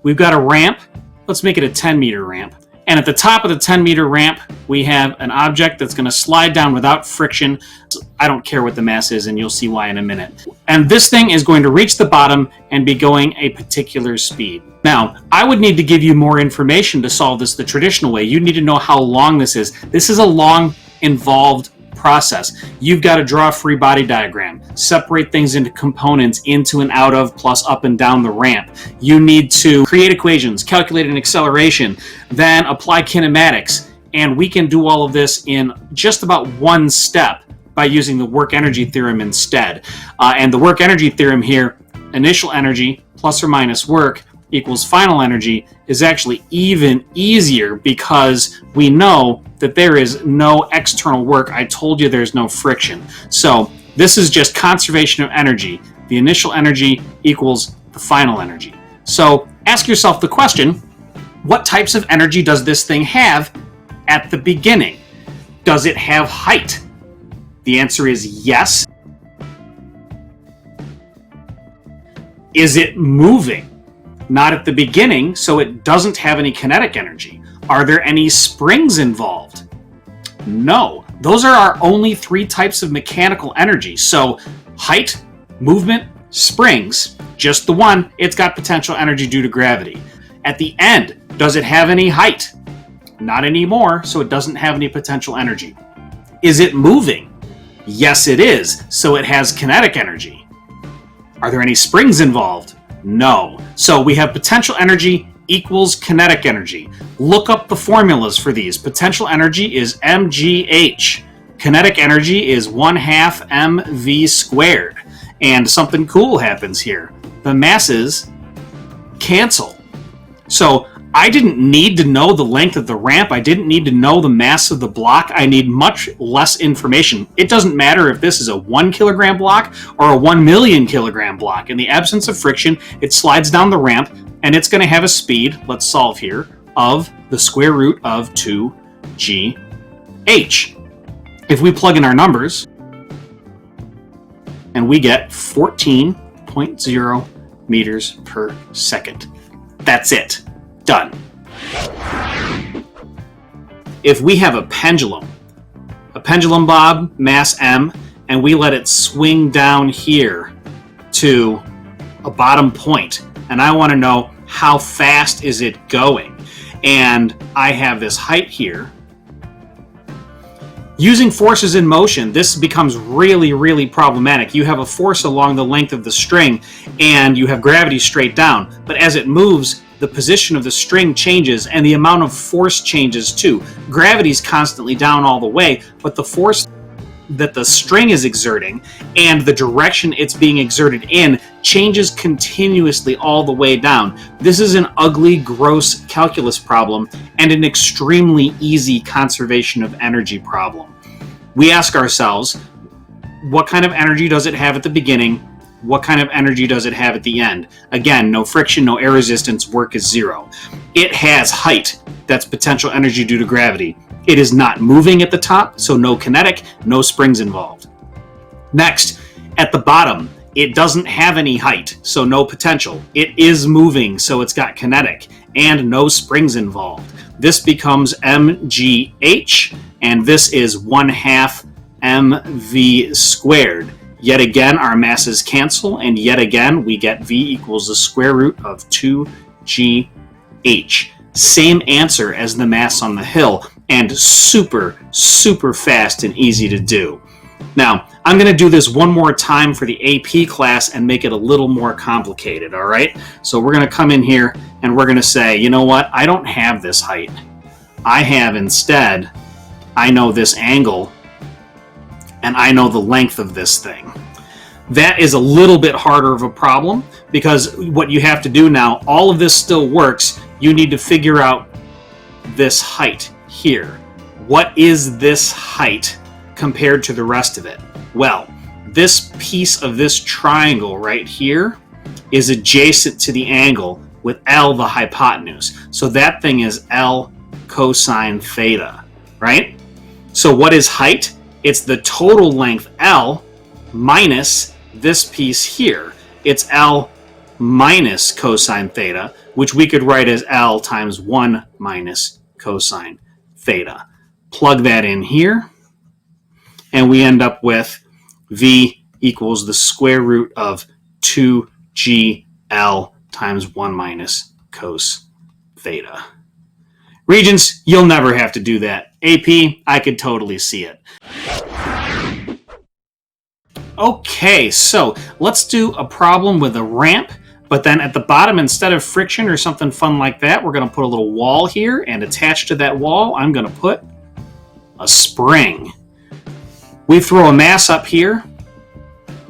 We've got a ramp. Let's make it a 10-meter ramp. And at the top of the 10-meter ramp, we have an object that's going to slide down without friction. I don't care what the mass is, and you'll see why in a minute. And this thing is going to reach the bottom and be going a particular speed. Now, I would need to give you more information to solve this the traditional way. You need to know how long this is. This is a long, involved process. You've got to draw a free body diagram, separate things into components, into and out of, plus up and down the ramp. You need to create equations, calculate an acceleration, then apply kinematics. And we can do all of this in just about one step by using the work-energy theorem instead. And the work-energy theorem here, initial energy plus or minus work equals final energy, is actually even easier because we know that there is no external work. I told you there's no friction. So this is just conservation of energy. The initial energy equals the final energy. So ask yourself the question, what types of energy does this thing have at the beginning? Does it have height? The answer is yes. Is it moving? Not at the beginning, so it doesn't have any kinetic energy. Are there any springs involved? No. Those are our only three types of mechanical energy. So height, movement, springs, just the one, it's got potential energy due to gravity. At the end, does it have any height? Not anymore, so it doesn't have any potential energy. Is it moving? Yes, it is, so it has kinetic energy. Are there any springs involved? No. So we have potential energy equals kinetic energy. Look up the formulas for these. Potential energy is mgh. Kinetic energy is 1/2 mv squared. And something cool happens here. The masses cancel. So I didn't need to know the length of the ramp. I didn't need to know the mass of the block. I need much less information. It doesn't matter if this is a 1 kilogram block or a 1 million kilogram block. In the absence of friction, it slides down the ramp and it's going to have a speed, let's solve here, of the square root of 2gh. If we plug in our numbers, and we get 14.0 meters per second. That's it. Done. If we have a pendulum bob, mass m, and we let it swing down here to a bottom point, and I want to know how fast is it going, and I have this height here. Using forces in motion, this becomes really, really problematic. You have a force along the length of the string, and you have gravity straight down, but as it moves, the position of the string changes and the amount of force changes too. Gravity's constantly down all the way, but the force that the string is exerting and the direction it's being exerted in changes continuously all the way down. This is an ugly, gross calculus problem and an extremely easy conservation of energy problem. We ask ourselves, what kind of energy does it have at the beginning? What kind of energy does it have at the end? Again, no friction, no air resistance, work is zero. It has height, that's potential energy due to gravity. It is not moving at the top, so no kinetic, no springs involved. Next, at the bottom, it doesn't have any height, so no potential. It is moving, so it's got kinetic, and no springs involved. This becomes mgh, and this is 1/2 mv squared. Yet again, our masses cancel, and yet again, we get v equals the square root of 2gh. Same answer as the mass on the hill, and super, super fast and easy to do. Now, I'm going to do this one more time for the AP class and make it a little more complicated, all right? So we're going to come in here, and we're going to say, you know what? I don't have this height. I have instead, I know this angle, and I know the length of this thing. That is a little bit harder of a problem because what you have to do now, all of this still works. You need to figure out this height here. What is this height compared to the rest of it? Well, this piece of this triangle right here is adjacent to the angle with L the hypotenuse. So that thing is L cosine theta, right? So what is height? It's the total length L minus this piece here. It's L minus cosine theta, which we could write as L times 1 minus cosine theta. Plug that in here, and we end up with V equals the square root of 2GL times 1 minus cos theta. Regents, you'll never have to do that. AP, I could totally see it. Okay, so let's do a problem with a ramp, but then at the bottom, instead of friction or something fun like that, we're going to put a little wall here, and attached to that wall, I'm going to put a spring. We throw a mass up here.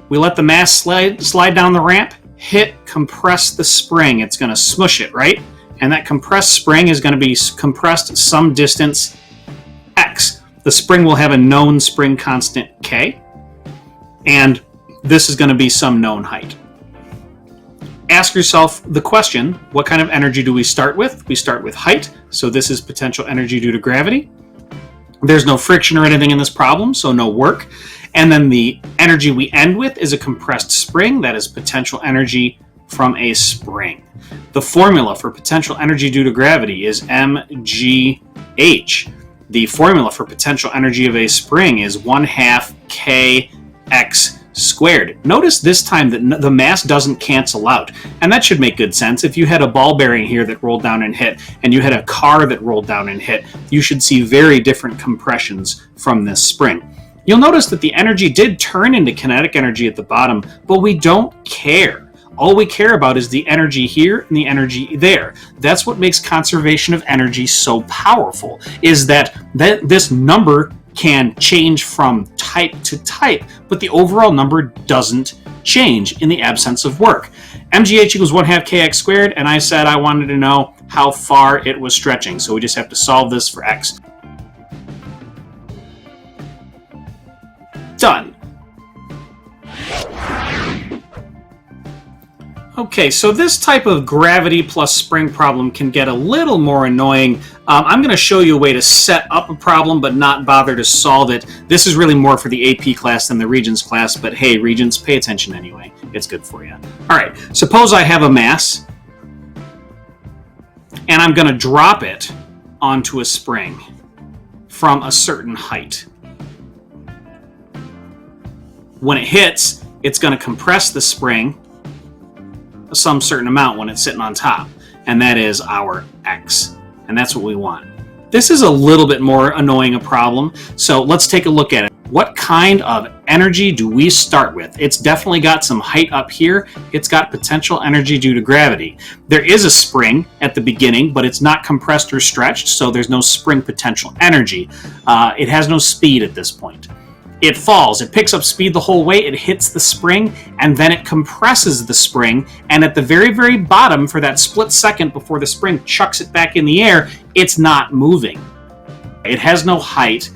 We let the mass slide down the ramp, hit, compress the spring. It's going to smush it, right? And that compressed spring is going to be compressed some distance x. The spring will have a known spring constant k, and this is going to be some known height. Ask yourself the question, what kind of energy do we start with? We start with height, so this is potential energy due to gravity. There's no friction or anything in this problem, so no work. And then the energy we end with is a compressed spring, that is potential energy from a spring. The formula for potential energy due to gravity is mgh. The formula for potential energy of a spring is 1/2 kx squared. Notice this time that the mass doesn't cancel out, and that should make good sense. If you had a ball bearing here that rolled down and hit, and you had a car that rolled down and hit, you should see very different compressions from this spring. You'll notice that the energy did turn into kinetic energy at the bottom, but we don't care. All we care about is the energy here and the energy there. That's what makes conservation of energy so powerful, is that this number can change from type to type, but the overall number doesn't change in the absence of work. mgh equals 1/2 kx squared, and I said I wanted to know how far it was stretching, so we just have to solve this for x. Done. Okay, so this type of gravity plus spring problem can get a little more annoying. I'm going to show you a way to set up a problem but not bother to solve it. This is really more for the AP class than the Regents class, but hey, Regents, pay attention anyway. It's good for you. All right, suppose I have a mass, and I'm going to drop it onto a spring from a certain height. When it hits, it's going to compress the spring some certain amount when it's sitting on top, and that is our x, and that's what we want. This is a little bit more annoying a problem, so let's take a look at it. What kind of energy do we start with? It's definitely got some height up here. It's got potential energy due to gravity. There is a spring at the beginning, but it's not compressed or stretched, so there's no spring potential energy. It has no speed at this point. It falls, it picks up speed the whole way, it hits the spring, and then it compresses the spring, and at the very, very bottom, for that split second before the spring chucks it back in the air, it's not moving. It has no height,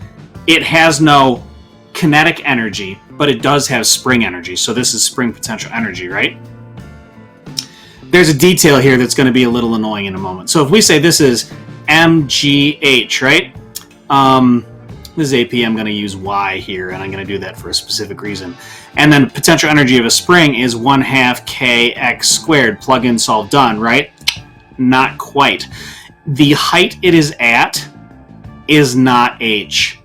it has no kinetic energy, but it does have spring energy, so this is spring potential energy, right? There's a detail here that's going to be a little annoying in a moment. So if we say this is mgh, right? This is AP, I'm going to use Y here, and I'm going to do that for a specific reason. And then potential energy of a spring is 1/2 kx squared. Plug in, solve, done, right? Not quite. The height it is at is not h.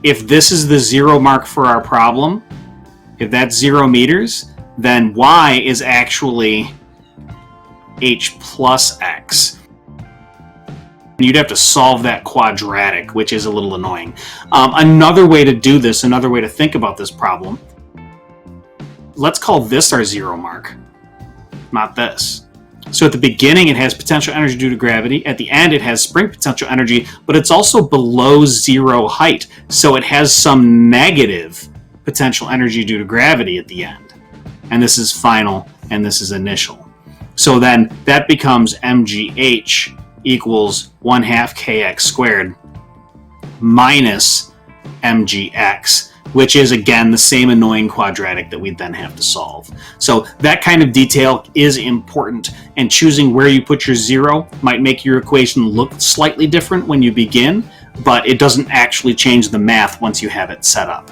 If this is the 0 mark for our problem, if that's 0 meters, then Y is actually h plus x. You'd have to solve that quadratic, which is a little annoying. Another way to do this, another way to think about this problem, let's call this our 0 mark, not this. So at the beginning, it has potential energy due to gravity. At the end, it has spring potential energy, but it's also below 0 height. So it has some negative potential energy due to gravity at the end. And this is final, and this is initial. So then that becomes mgh equals 1/2 kx squared minus mgx, which is again the same annoying quadratic that we then have to solve. So that kind of detail is important, and choosing where you put your 0 might make your equation look slightly different when you begin, but it doesn't actually change the math once you have it set up.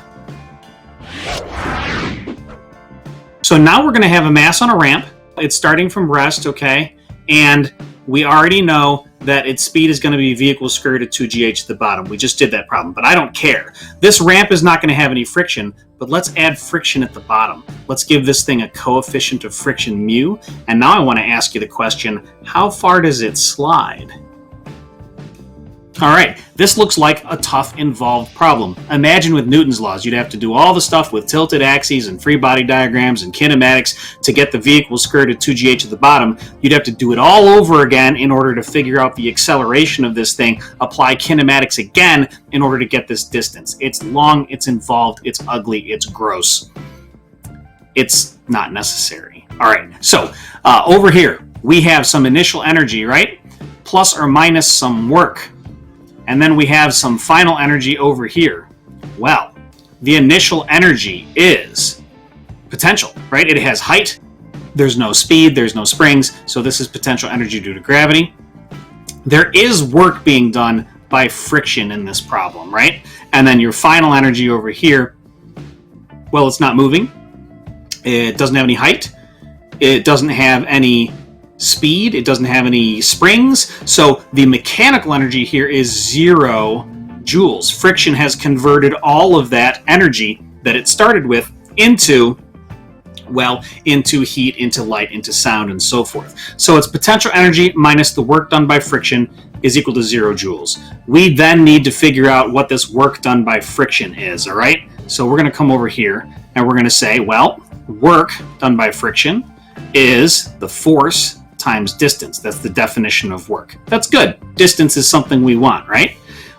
So now we're going to have a mass on a ramp, It's starting from rest, okay? And we already know that its speed is going to be v equals square root of 2gh at the bottom. We just did that problem, but I don't care. This ramp is not going to have any friction, but let's add friction at the bottom. Let's give this thing a coefficient of friction mu. And now I want to ask you the question, how far does it slide? All right, this looks like a tough, involved problem. Imagine with Newton's laws, you'd have to do all the stuff with tilted axes and free body diagrams and kinematics to get the v equals square root of 2gh at the bottom. You'd have to do it all over again in order to figure out the acceleration of this thing, apply kinematics again in order to get this distance. It's long, it's involved, it's ugly, it's gross. It's not necessary. All right, so over here, we have some initial energy, right? Plus or minus some work. And then we have some final energy over here. Well, the initial energy is potential, right? It has height, there's no speed, there's no springs, so this is potential energy due to gravity. There is work being done by friction in this problem, right? And then your final energy over here, well, it's not moving, it doesn't have any height, it doesn't have any speed, it doesn't have any springs, so the mechanical energy here is 0 joules. Friction has converted all of that energy that it started with into, well, into heat, into light, into sound, and so forth. So it's potential energy minus the work done by friction is equal to 0 joules. We then need to figure out what this work done by friction is, all right? So we're going to come over here and we're going to say, well, work done by friction is the force times distance. That's the definition of work. That's good. Distance is something we want, right?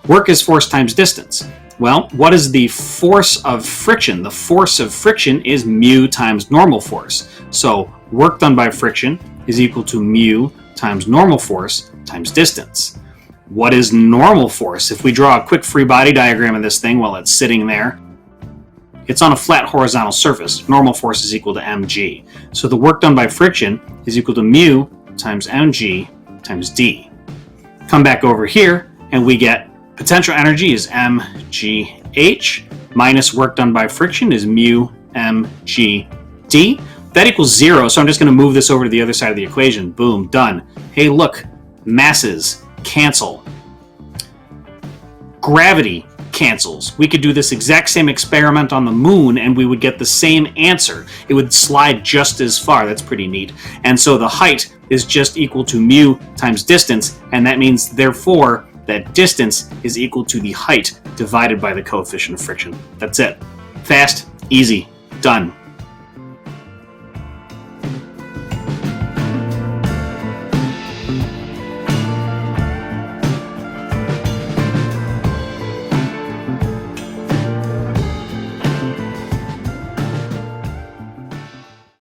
Work is force times distance. Well, what is the force of friction? The force of friction is mu times normal force. So work done by friction is equal to mu times normal force times distance. What is normal force? If we draw a quick free body diagram of this thing while it's sitting there, it's on a flat horizontal surface. Normal force is equal to mg. So the work done by friction is equal to mu times mg times d. Come back over here and we get potential energy is mgh minus work done by friction is mu mgd. That equals 0, so I'm just going to move this over to the other side of the equation. Boom, done. Hey, look, masses cancel. Gravity cancels. We could do this exact same experiment on the moon and we would get the same answer. It would slide just as far. That's pretty neat. And so the height is just equal to mu times distance, and that means therefore that distance is equal to the height divided by the coefficient of friction. That's it. Fast, easy, done.